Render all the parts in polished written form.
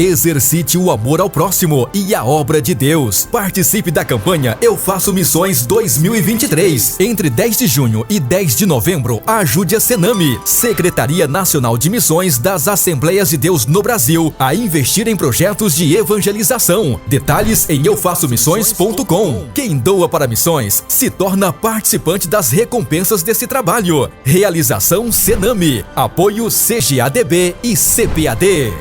Exercite o amor ao próximo e a obra de Deus. Participe da campanha Eu Faço Missões 2023. Entre 10 de junho e 10 de novembro, ajude a Sename, Secretaria Nacional de Missões das Assembleias de Deus no Brasil, a investir em projetos de evangelização. Detalhes em eufaçomissões.com. Quem doa para missões se torna participante das recompensas desse trabalho. Realização Sename. Apoio CGADB e CPAD.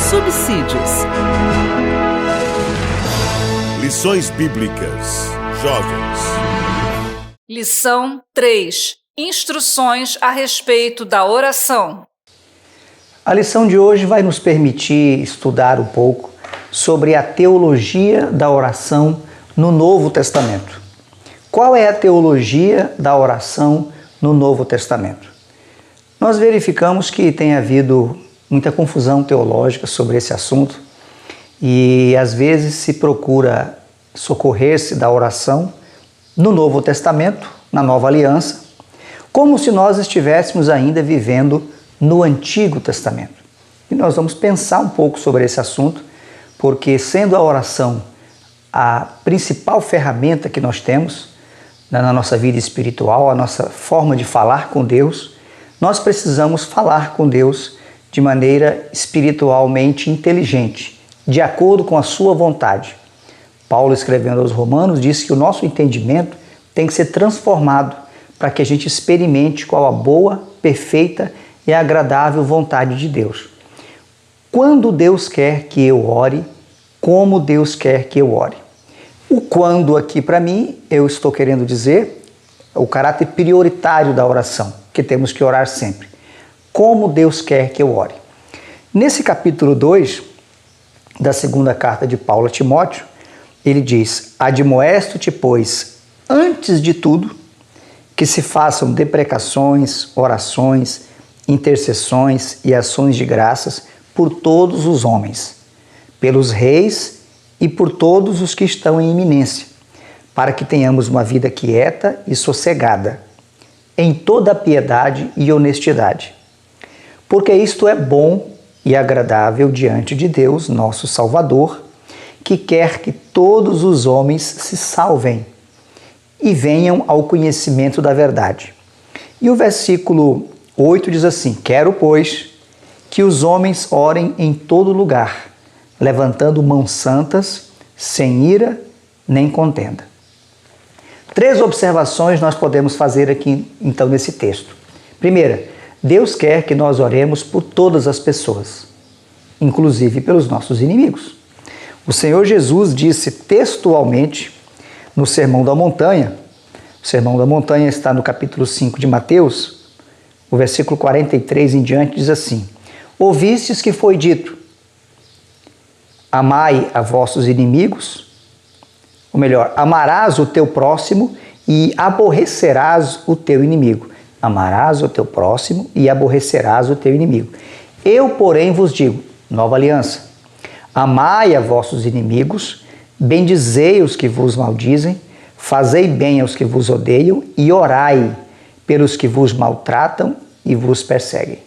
Subsídios. Lições Bíblicas. Jovens. Lição 3. Instruções a respeito da oração. A lição de hoje vai nos permitir estudar um pouco sobre a teologia da oração no Novo Testamento. Qual é a teologia da oração no Novo Testamento? Nós verificamos que tem havido muita confusão teológica sobre esse assunto e às vezes se procura socorrer-se da oração no Novo Testamento, na Nova Aliança, como se nós estivéssemos ainda vivendo no Antigo Testamento. E nós vamos pensar um pouco sobre esse assunto, porque sendo a oração a principal ferramenta que nós temos na nossa vida espiritual, a nossa forma de falar com Deus, nós precisamos falar com Deus de maneira espiritualmente inteligente, de acordo com a sua vontade. Paulo, escrevendo aos Romanos, diz que o nosso entendimento tem que ser transformado para que a gente experimente qual a boa, perfeita e agradável vontade de Deus. Quando Deus quer que eu ore, como Deus quer que eu ore. O quando aqui, para mim, eu estou querendo dizer o caráter prioritário da oração, que temos que orar sempre. Como Deus quer que eu ore. Nesse capítulo 2 da segunda carta de Paulo a Timóteo, ele diz: admoesto-te, pois, antes de tudo, que se façam deprecações, orações, intercessões e ações de graças por todos os homens, pelos reis e por todos os que estão em iminência, para que tenhamos uma vida quieta e sossegada, em toda piedade e honestidade. Porque isto é bom e agradável diante de Deus, nosso Salvador, que quer que todos os homens se salvem e venham ao conhecimento da verdade. E o versículo 8 diz assim: quero, pois, que os homens orem em todo lugar, levantando mãos santas, sem ira nem contenda. 3 observações nós podemos fazer aqui, então, nesse texto. Primeira, Deus quer que nós oremos por todas as pessoas, inclusive pelos nossos inimigos. O Senhor Jesus disse textualmente no Sermão da Montanha, o Sermão da Montanha está no capítulo 5 de Mateus, o versículo 43 em diante diz assim: ouvistes que foi dito, amai a vossos inimigos, ou melhor, amarás o teu próximo e aborrecerás o teu inimigo. Amarás o teu próximo e aborrecerás o teu inimigo. Eu, porém, vos digo, nova aliança, amai a vossos inimigos, bendizei os que vos maldizem, fazei bem aos que vos odeiam e orai pelos que vos maltratam e vos perseguem,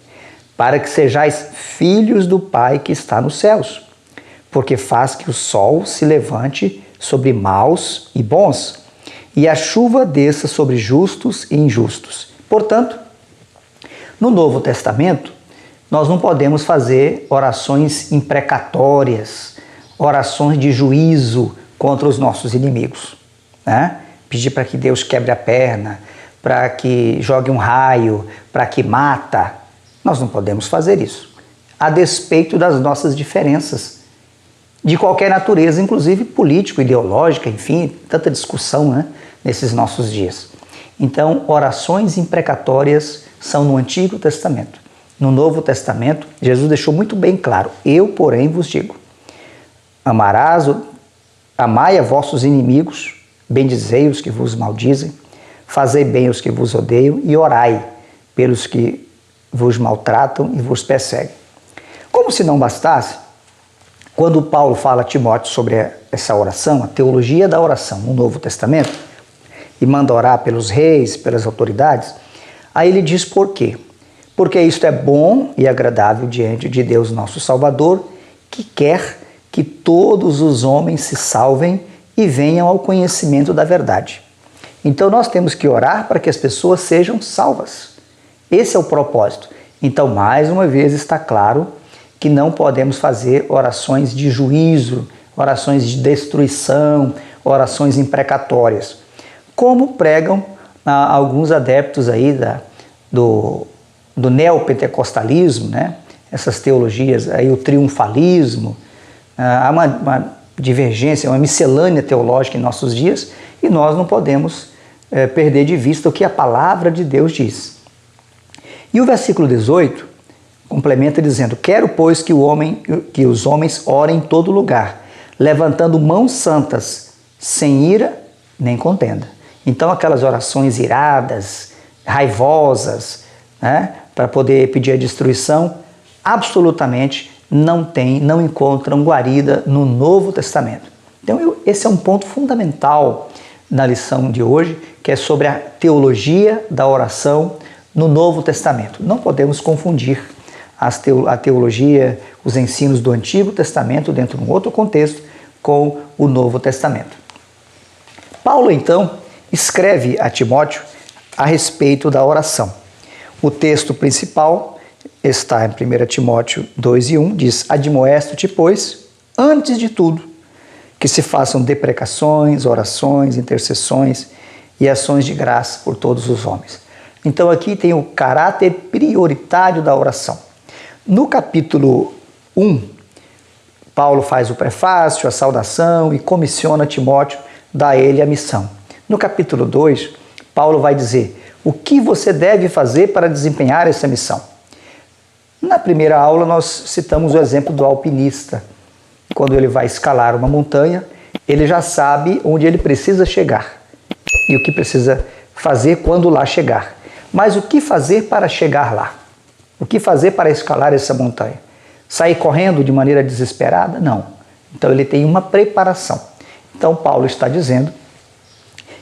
para que sejais filhos do Pai que está nos céus, porque faz que o sol se levante sobre maus e bons, e a chuva desça sobre justos e injustos. Portanto, no Novo Testamento, nós não podemos fazer orações imprecatórias, orações de juízo contra os nossos inimigos, né? Pedir para que Deus quebre a perna, para que jogue um raio, para que mata. Nós não podemos fazer isso, a despeito das nossas diferenças, de qualquer natureza, inclusive político, ideológica, enfim, tanta discussão, né, nesses nossos dias. Então, orações imprecatórias são no Antigo Testamento. No Novo Testamento, Jesus deixou muito bem claro: eu, porém, vos digo, amai a vossos inimigos, bendizei os que vos maldizem, fazei bem aos que vos odeiam e orai pelos que vos maltratam e vos perseguem. Como Como se não bastasse, quando Paulo fala a Timóteo sobre essa oração, a teologia da oração no Novo Testamento, e manda orar pelos reis, pelas autoridades, aí ele diz por quê? Porque isto é bom e agradável diante de Deus nosso Salvador, que quer que todos os homens se salvem e venham ao conhecimento da verdade. Então nós temos que orar para que as pessoas sejam salvas. Esse é o propósito. Então, mais uma vez, está claro que não podemos fazer orações de juízo, orações de destruição, orações imprecatórias, como pregam alguns adeptos aí do neopentecostalismo, né? Essas teologias, aí o triunfalismo, há uma divergência, uma miscelânea teológica em nossos dias, e nós não podemos perder de vista o que a palavra de Deus diz. E o versículo 18 complementa dizendo: quero, pois, que os homens orem em todo lugar, levantando mãos santas, sem ira nem contenda. Então aquelas orações iradas, raivosas, né, para poder pedir a destruição, absolutamente não encontram guarida no Novo Testamento. Então esse é um ponto fundamental na lição de hoje, que é sobre a teologia da oração no Novo Testamento. Não podemos confundir a teologia, os ensinos do Antigo Testamento dentro de um outro contexto com o Novo Testamento. Paulo, então, escreve a Timóteo a respeito da oração. O texto principal está em 1 Timóteo 2:1, diz: admoesto-te, pois, antes de tudo, que se façam deprecações, orações, intercessões e ações de graça por todos os homens. Então aqui tem o caráter prioritário da oração. No capítulo 1, Paulo faz o prefácio, a saudação e comissiona Timóteo, dá a ele a missão. No capítulo 2, Paulo vai dizer o que você deve fazer para desempenhar essa missão. Na primeira aula nós citamos o exemplo do alpinista. Quando ele vai escalar uma montanha, ele já sabe onde ele precisa chegar e o que precisa fazer quando lá chegar. Mas o que fazer para chegar lá? O que fazer para escalar essa montanha? Sair correndo de maneira desesperada? Não. Então ele tem uma preparação. Então Paulo está dizendo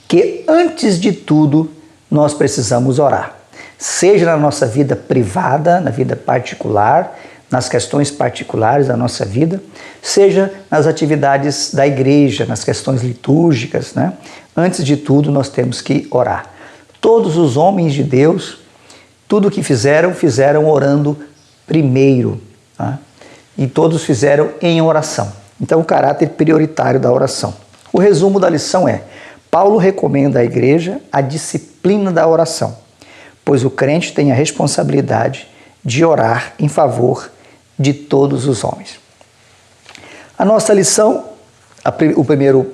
que antes de tudo nós precisamos orar. Seja na nossa vida privada, na vida particular, nas questões particulares da nossa vida, seja nas atividades da igreja, nas questões litúrgicas, né? Antes de tudo nós temos que orar. Todos os homens de Deus, tudo o que fizeram orando primeiro, tá? E todos fizeram em oração. Então o caráter prioritário da oração. O resumo da lição é: Paulo recomenda à igreja a disciplina da oração, pois o crente tem a responsabilidade de orar em favor de todos os homens. A nossa lição, o primeiro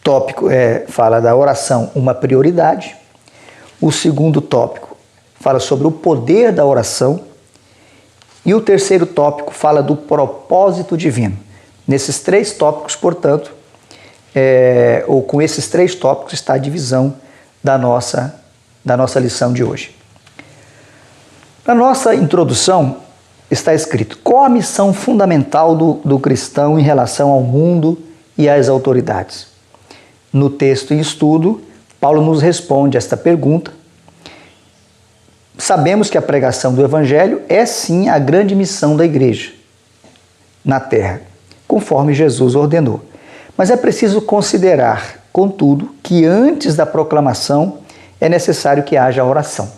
tópico fala da oração, uma prioridade. O segundo tópico fala sobre o poder da oração. E o terceiro tópico fala do propósito divino. Nesses três tópicos, portanto, ou com esses três tópicos está a divisão da nossa lição de hoje. Na nossa introdução está escrito: qual a missão fundamental do cristão em relação ao mundo e às autoridades? No texto em estudo, Paulo nos responde esta pergunta. Sabemos que a pregação do Evangelho é sim a grande missão da igreja na terra, conforme Jesus ordenou. Mas é preciso considerar, contudo, que antes da proclamação é necessário que haja oração.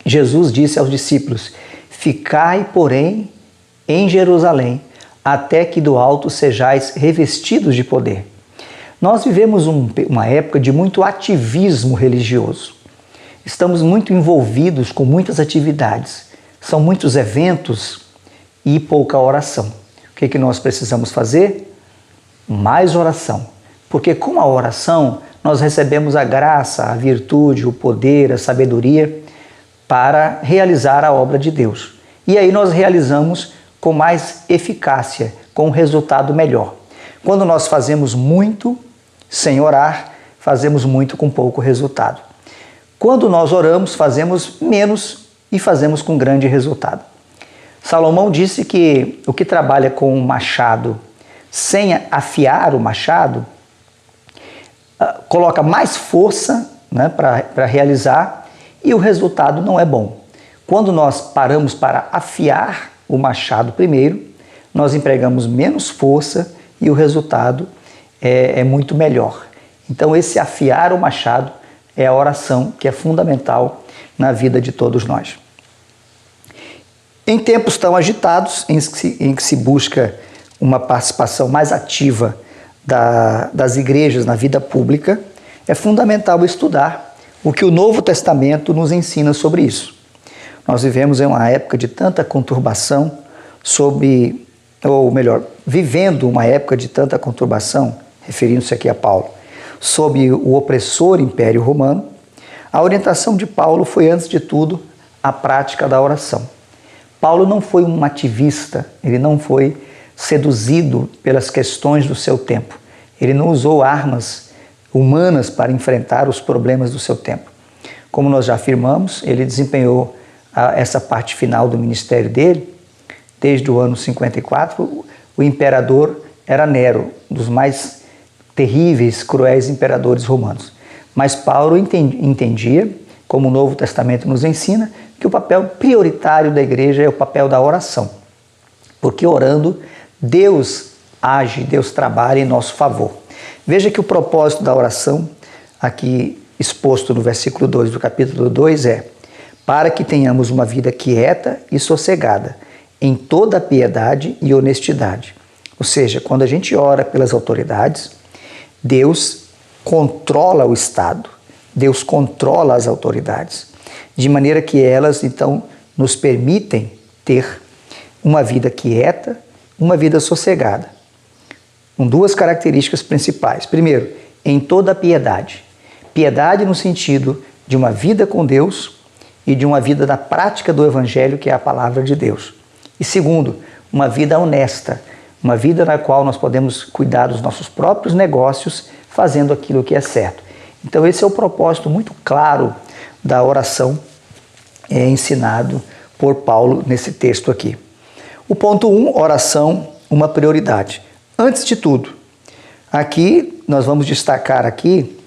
Jesus disse aos discípulos: ficai, porém, em Jerusalém, até que do alto sejais revestidos de poder. Nós vivemos uma época de muito ativismo religioso. Estamos muito envolvidos com muitas atividades. São muitos eventos e pouca oração. O que é que nós precisamos fazer? Mais oração. Porque com a oração nós recebemos a graça, a virtude, o poder, a sabedoria para realizar a obra de Deus. E aí nós realizamos com mais eficácia, com um resultado melhor. Quando nós fazemos muito sem orar, fazemos muito com pouco resultado. Quando nós oramos, fazemos menos e fazemos com grande resultado. Salomão disse que o que trabalha com um machado sem afiar o machado coloca mais força, né, para realizar, e o resultado não é bom. Quando nós paramos para afiar o machado primeiro, nós empregamos menos força e o resultado é muito melhor. Então esse afiar o machado é a oração que é fundamental na vida de todos nós. Em tempos tão agitados, em que se busca uma participação mais ativa das igrejas na vida pública, é fundamental estudar o que o Novo Testamento nos ensina sobre isso. Nós vivemos em uma época de tanta conturbação vivendo uma época de tanta conturbação, referindo-se aqui a Paulo, sob o opressor Império Romano. A orientação de Paulo foi, antes de tudo, a prática da oração. Paulo não foi um ativista, ele não foi seduzido pelas questões do seu tempo. Ele não usou armas humanas para enfrentar os problemas do seu tempo. Como nós já afirmamos, ele desempenhou essa parte final do ministério dele. Desde o ano 54, o imperador era Nero, um dos mais terríveis, cruéis imperadores romanos. Mas Paulo entendia, como o Novo Testamento nos ensina, que o papel prioritário da igreja é o papel da oração. Porque orando, Deus age, Deus trabalha em nosso favor. Veja que o propósito da oração, aqui exposto no versículo 2 do capítulo 2, é: para que tenhamos uma vida quieta e sossegada, em toda piedade e honestidade. Ou seja, quando a gente ora pelas autoridades, Deus controla o Estado, Deus controla as autoridades, de maneira que elas, então, nos permitem ter uma vida quieta, uma vida sossegada, com duas características principais. Primeiro, em toda piedade. Piedade no sentido de uma vida com Deus e de uma vida da prática do Evangelho, que é a palavra de Deus. E segundo, uma vida honesta, uma vida na qual nós podemos cuidar dos nossos próprios negócios, fazendo aquilo que é certo. Então esse é o propósito muito claro da oração ensinado por Paulo nesse texto aqui. O ponto 1, oração, uma prioridade. Antes de tudo, aqui nós vamos destacar aqui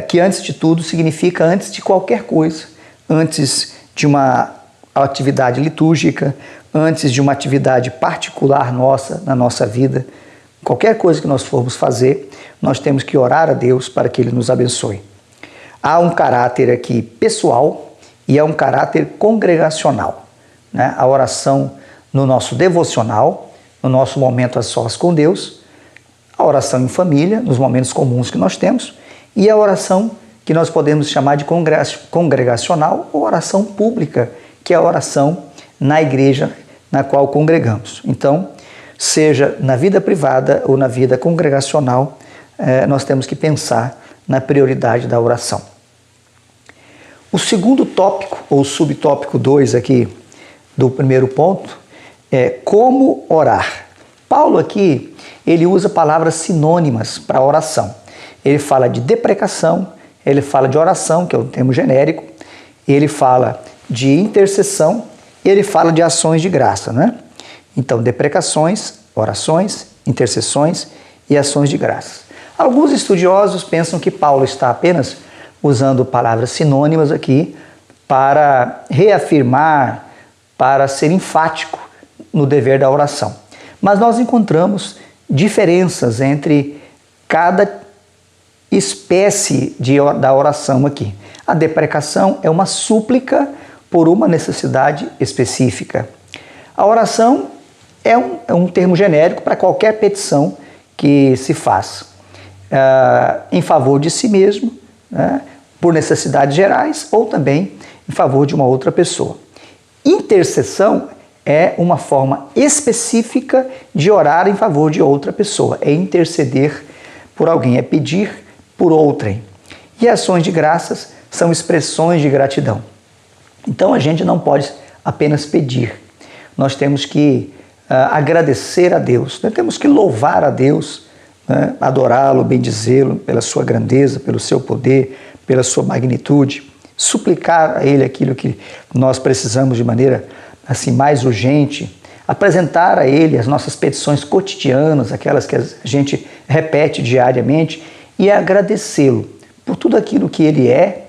que antes de tudo significa antes de qualquer coisa, antes de uma atividade litúrgica, antes de uma atividade particular nossa, na nossa vida, qualquer coisa que nós formos fazer, nós temos que orar a Deus para que Ele nos abençoe. Há um caráter aqui pessoal e há um caráter congregacional, né? A oração no nosso devocional, no nosso momento a sós com Deus, a oração em família, nos momentos comuns que nós temos, e a oração que nós podemos chamar de congregacional ou oração pública, que é a oração na igreja na qual congregamos. Então, seja na vida privada ou na vida congregacional, nós temos que pensar na prioridade da oração. O segundo tópico, ou subtópico 2 aqui do primeiro ponto, é como orar. Paulo aqui, ele usa palavras sinônimas para oração. Ele fala de deprecação, ele fala de oração, que é um termo genérico, ele fala de intercessão, ele fala de ações de graça, né? Então, deprecações, orações, intercessões e ações de graça. Alguns estudiosos pensam que Paulo está apenas usando palavras sinônimas aqui para reafirmar, para ser enfático no dever da oração. Mas nós encontramos diferenças entre cada espécie da oração aqui. A deprecação é uma súplica por uma necessidade específica. A oração é um termo genérico para qualquer petição que se faz em favor de si mesmo, né, por necessidades gerais ou também em favor de uma outra pessoa. Intercessão é uma forma específica de orar em favor de outra pessoa, é interceder por alguém, é pedir por outrem. E ações de graças são expressões de gratidão. Então a gente não pode apenas pedir, nós temos que agradecer a Deus, nós temos que louvar a Deus, né, adorá-lo, bendizê-lo pela sua grandeza, pelo seu poder, pela sua magnitude, suplicar a Ele aquilo que nós precisamos de maneira assim mais urgente, apresentar a Ele as nossas petições cotidianas, aquelas que a gente repete diariamente, e agradecê-lo por tudo aquilo que Ele é,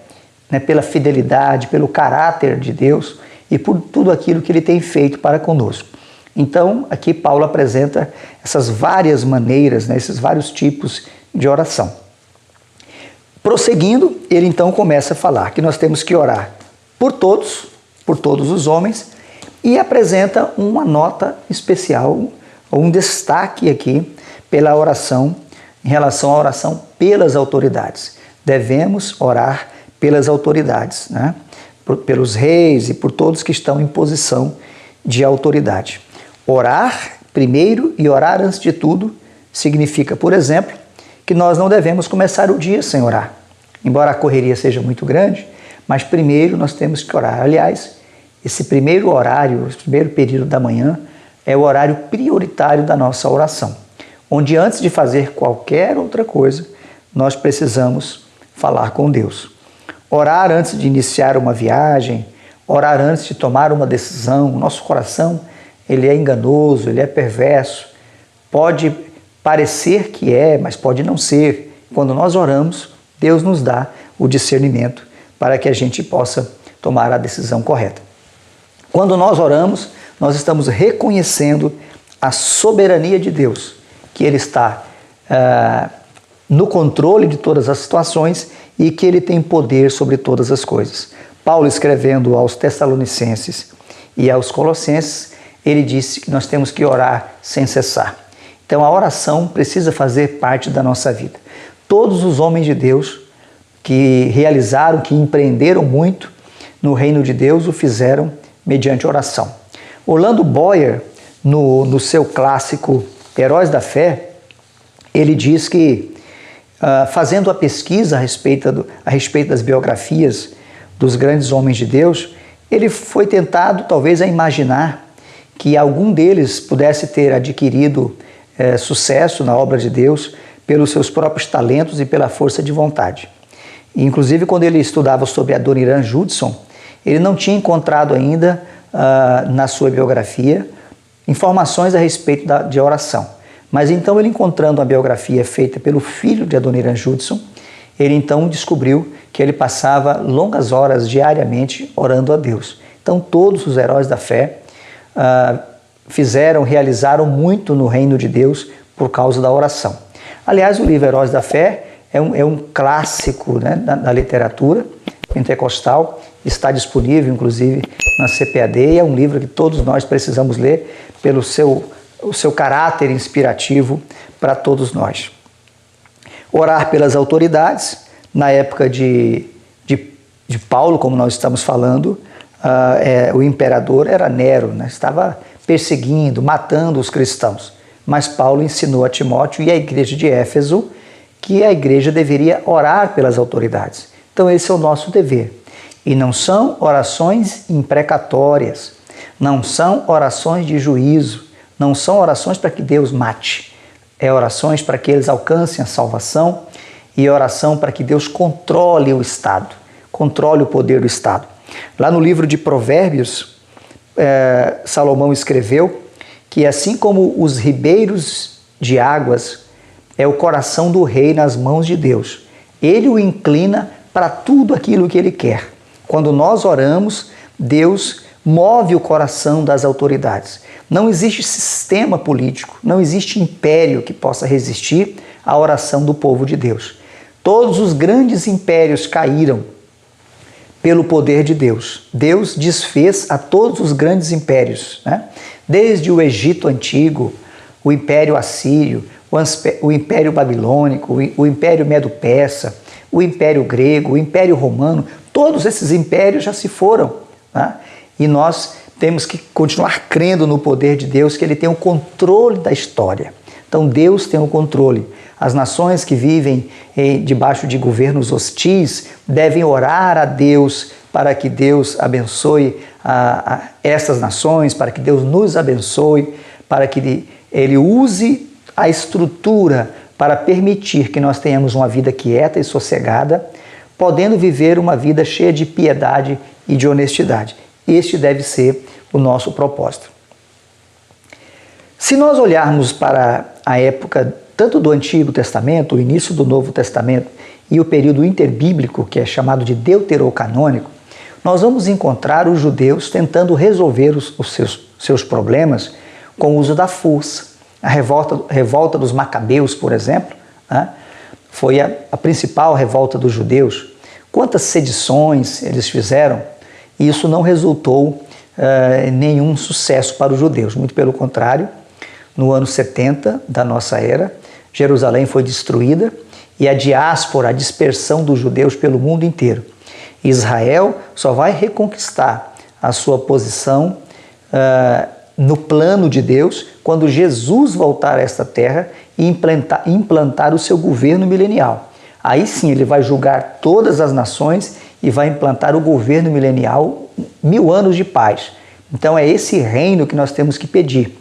né, pela fidelidade, pelo caráter de Deus e por tudo aquilo que Ele tem feito para conosco. Então, aqui Paulo apresenta essas várias maneiras, né, esses vários tipos de oração. Prosseguindo, ele então começa a falar que nós temos que orar por todos os homens, e apresenta uma nota especial, um destaque aqui pela oração, em relação à oração pelas autoridades. Devemos orar pelas autoridades, né? Pelos reis e por todos que estão em posição de autoridade. Orar primeiro e orar antes de tudo significa, por exemplo, que nós não devemos começar o dia sem orar. Embora a correria seja muito grande, mas primeiro nós temos que orar. Aliás, esse primeiro horário, esse primeiro período da manhã, é o horário prioritário da nossa oração, onde antes de fazer qualquer outra coisa, nós precisamos falar com Deus. Orar antes de iniciar uma viagem, orar antes de tomar uma decisão. O nosso coração, ele é enganoso, ele é perverso. Pode parecer que é, mas pode não ser. Quando nós oramos, Deus nos dá o discernimento para que a gente possa tomar a decisão correta. Quando nós oramos, nós estamos reconhecendo a soberania de Deus, que Ele está no controle de todas as situações e que Ele tem poder sobre todas as coisas. Paulo, escrevendo aos Tessalonicenses e aos Colossenses, ele disse que nós temos que orar sem cessar. Então a oração precisa fazer parte da nossa vida. Todos os homens de Deus que realizaram, que empreenderam muito no reino de Deus, o fizeram mediante oração. Orlando Boyer, no seu clássico Heróis da Fé, ele diz que, fazendo a pesquisa a respeito das biografias dos grandes homens de Deus, ele foi tentado talvez a imaginar que algum deles pudesse ter adquirido sucesso na obra de Deus pelos seus próprios talentos e pela força de vontade. E, inclusive, quando ele estudava sobre Adoniram Judson, ele não tinha encontrado ainda na sua biografia informações a respeito de oração. Mas então ele, encontrando a biografia feita pelo filho de Adoniram Judson, ele então descobriu que ele passava longas horas diariamente orando a Deus. Então todos os heróis da fé realizaram muito no reino de Deus por causa da oração. Aliás, o livro Heróis da Fé é um clássico, né, da literatura pentecostal, está disponível inclusive na CPAD, e é um livro que todos nós precisamos ler pelo o seu caráter inspirativo para todos nós. Orar pelas autoridades. Na época de Paulo, como nós estamos falando, o imperador era Nero, né? Estava perseguindo, matando os cristãos. Mas Paulo ensinou a Timóteo e a igreja de Éfeso que a igreja deveria orar pelas autoridades. Então esse é o nosso dever. E não são orações imprecatórias, não são orações de juízo, não são orações para que Deus mate. É orações para que eles alcancem a salvação e oração para que Deus controle o Estado, controle o poder do Estado. Lá no livro de Provérbios, Salomão escreveu que assim como os ribeiros de águas é o coração do rei nas mãos de Deus, ele o inclina para tudo aquilo que ele quer. Quando nós oramos, Deus move o coração das autoridades. Não existe sistema político, não existe império que possa resistir à oração do povo de Deus. Todos os grandes impérios caíram pelo poder de Deus. Deus desfez a todos os grandes impérios, né? Desde o Egito Antigo, o Império Assírio, o Império Babilônico, o Império Medo-Persa, o Império Grego, o Império Romano, todos esses impérios já se foram, né? E nós temos que continuar crendo no poder de Deus, que Ele tem o controle da história. Então Deus tem o controle. As nações que vivem debaixo de governos hostis devem orar a Deus para que Deus abençoe essas nações, para que Deus nos abençoe, para que Ele use a estrutura para permitir que nós tenhamos uma vida quieta e sossegada, podendo viver uma vida cheia de piedade e de honestidade. Este deve ser o nosso propósito. Se nós olharmos para a época tanto do Antigo Testamento, o início do Novo Testamento e o período interbíblico, que é chamado de deuterocanônico, nós vamos encontrar os judeus tentando resolver os seus problemas com o uso da força. A revolta dos Macabeus, por exemplo, né, foi a principal revolta dos judeus. Quantas sedições eles fizeram, e isso não resultou em nenhum sucesso para os judeus. Muito pelo contrário, no ano 70 da nossa era, Jerusalém foi destruída e a diáspora, a dispersão dos judeus pelo mundo inteiro. Israel só vai reconquistar a sua posição no plano de Deus quando Jesus voltar a esta terra e implantar o seu governo milenial. Aí sim ele vai julgar todas as nações e vai implantar o governo milenial, 1000 anos de paz. Então é esse reino que nós temos que pedir.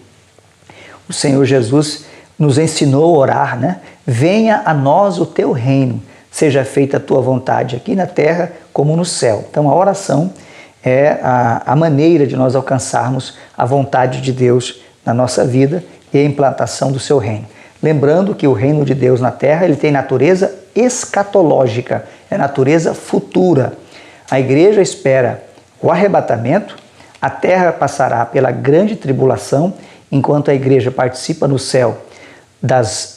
O Senhor Jesus nos ensinou a orar, né? Venha a nós o teu reino, seja feita a tua vontade aqui na terra como no céu. Então a oração é a maneira de nós alcançarmos a vontade de Deus na nossa vida e a implantação do seu reino. Lembrando que o reino de Deus na terra ele tem natureza escatológica, é natureza futura. A igreja espera o arrebatamento, a terra passará pela grande tribulação, enquanto a igreja participa no céu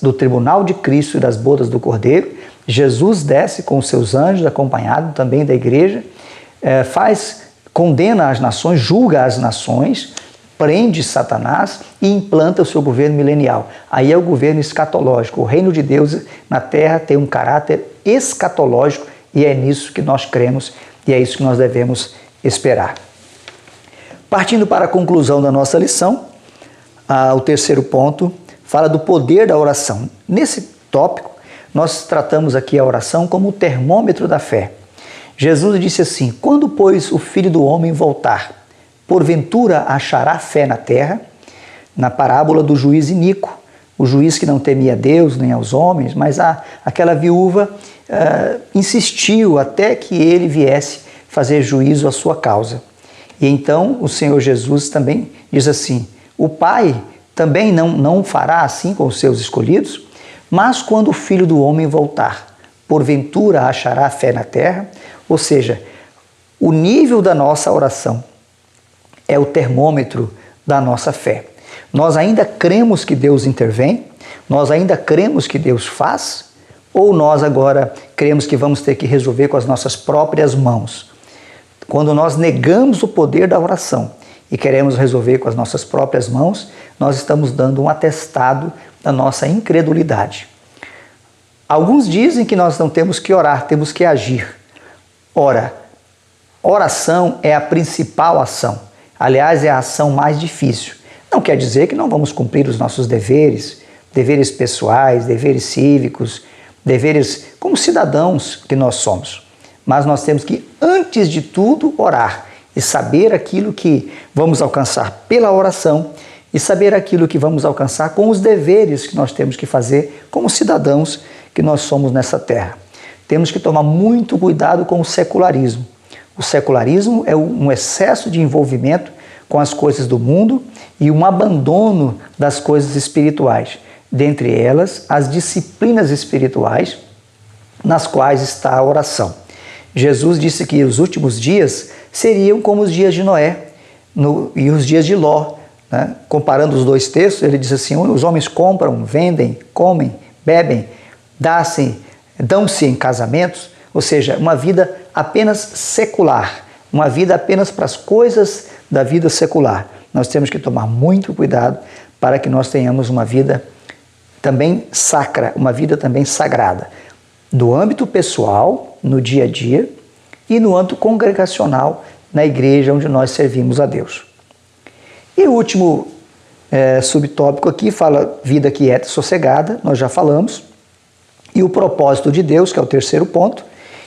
do tribunal de Cristo e das bodas do Cordeiro. Jesus desce com os seus anjos, acompanhado também da igreja, condena as nações, julga as nações, prende Satanás e implanta o seu governo milenial. Aí é o governo escatológico. O reino de Deus na terra tem um caráter escatológico e é nisso que nós cremos e é isso que nós devemos esperar. Partindo para a conclusão da nossa lição, o terceiro ponto fala do poder da oração. Nesse tópico, nós tratamos aqui a oração como o termômetro da fé. Jesus disse assim: quando, pois, o Filho do Homem voltar, porventura achará fé na terra? Na parábola do juiz iníquo, o juiz que não temia a Deus nem aos homens, mas aquela viúva insistiu até que ele viesse fazer juízo à sua causa. E então o Senhor Jesus também diz assim: o Pai também não fará assim com os seus escolhidos? Mas quando o Filho do Homem voltar, porventura achará fé na terra? Ou seja, o nível da nossa oração é o termômetro da nossa fé. Nós ainda cremos que Deus intervém? Nós ainda cremos que Deus faz? Ou nós agora cremos que vamos ter que resolver com as nossas próprias mãos? Quando nós negamos o poder da oração e queremos resolver com as nossas próprias mãos, nós estamos dando um atestado da nossa incredulidade. Alguns dizem que nós não temos que orar, temos que agir. Ora, oração é a principal ação. Aliás, é a ação mais difícil. Não quer dizer que não vamos cumprir os nossos deveres pessoais, deveres cívicos, deveres como cidadãos que nós somos. Mas nós temos que, antes de tudo, orar e saber aquilo que vamos alcançar pela oração e saber aquilo que vamos alcançar com os deveres que nós temos que fazer como cidadãos que nós somos nessa terra. Temos que tomar muito cuidado com o secularismo. O secularismo é um excesso de envolvimento com as coisas do mundo e um abandono das coisas espirituais. Dentre elas, as disciplinas espirituais nas quais está a oração. Jesus disse que os últimos dias seriam como os dias de Noé e os dias de Ló. Né? Comparando os dois textos, ele diz assim: os homens compram, vendem, comem, bebem, dão-se em casamentos, ou seja, uma vida apenas secular, uma vida apenas para as coisas da vida secular. Nós temos que tomar muito cuidado para que nós tenhamos uma vida também sacra, uma vida também sagrada, no âmbito pessoal, no dia a dia, e no âmbito congregacional, na igreja onde nós servimos a Deus. E o último subtópico aqui fala vida quieta e sossegada, nós já falamos, e o propósito de Deus, que é o terceiro ponto,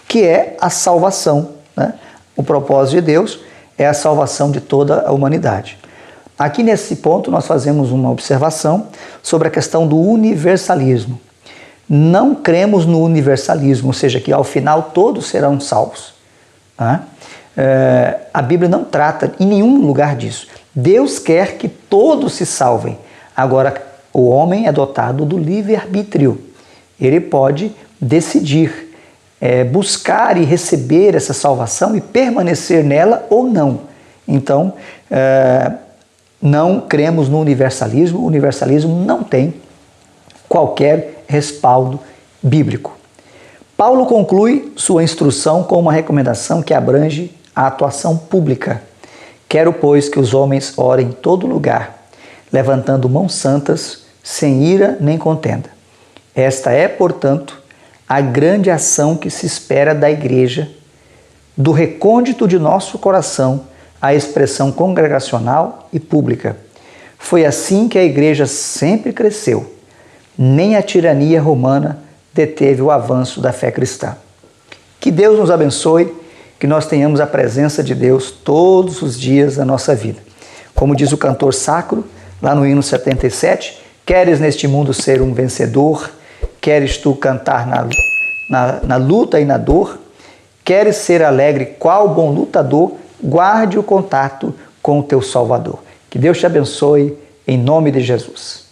que é a salvação. Né? O propósito de Deus é a salvação de toda a humanidade. Aqui nesse ponto nós fazemos uma observação sobre a questão do universalismo. Não cremos no universalismo, ou seja, que ao final todos serão salvos. Né? A Bíblia não trata em nenhum lugar disso. Deus quer que todos se salvem. Agora, o homem é dotado do livre-arbítrio. Ele pode decidir buscar e receber essa salvação e permanecer nela ou não. Então, não cremos no universalismo. O universalismo não tem qualquer respaldo bíblico. Paulo conclui sua instrução com uma recomendação que abrange a atuação pública. Quero, pois, que os homens orem em todo lugar, levantando mãos santas, sem ira nem contenda. Esta é, portanto, a grande ação que se espera da igreja, do recôndito de nosso coração à expressão congregacional e pública. Foi assim que a igreja sempre cresceu. Nem a tirania romana deteve o avanço da fé cristã. Que Deus nos abençoe, que nós tenhamos a presença de Deus todos os dias da nossa vida. Como diz o cantor sacro, lá no hino 77, queres neste mundo ser um vencedor, queres tu cantar na luta e na dor, queres ser alegre qual bom lutador, guarde o contato com o teu Salvador. Que Deus te abençoe, em nome de Jesus.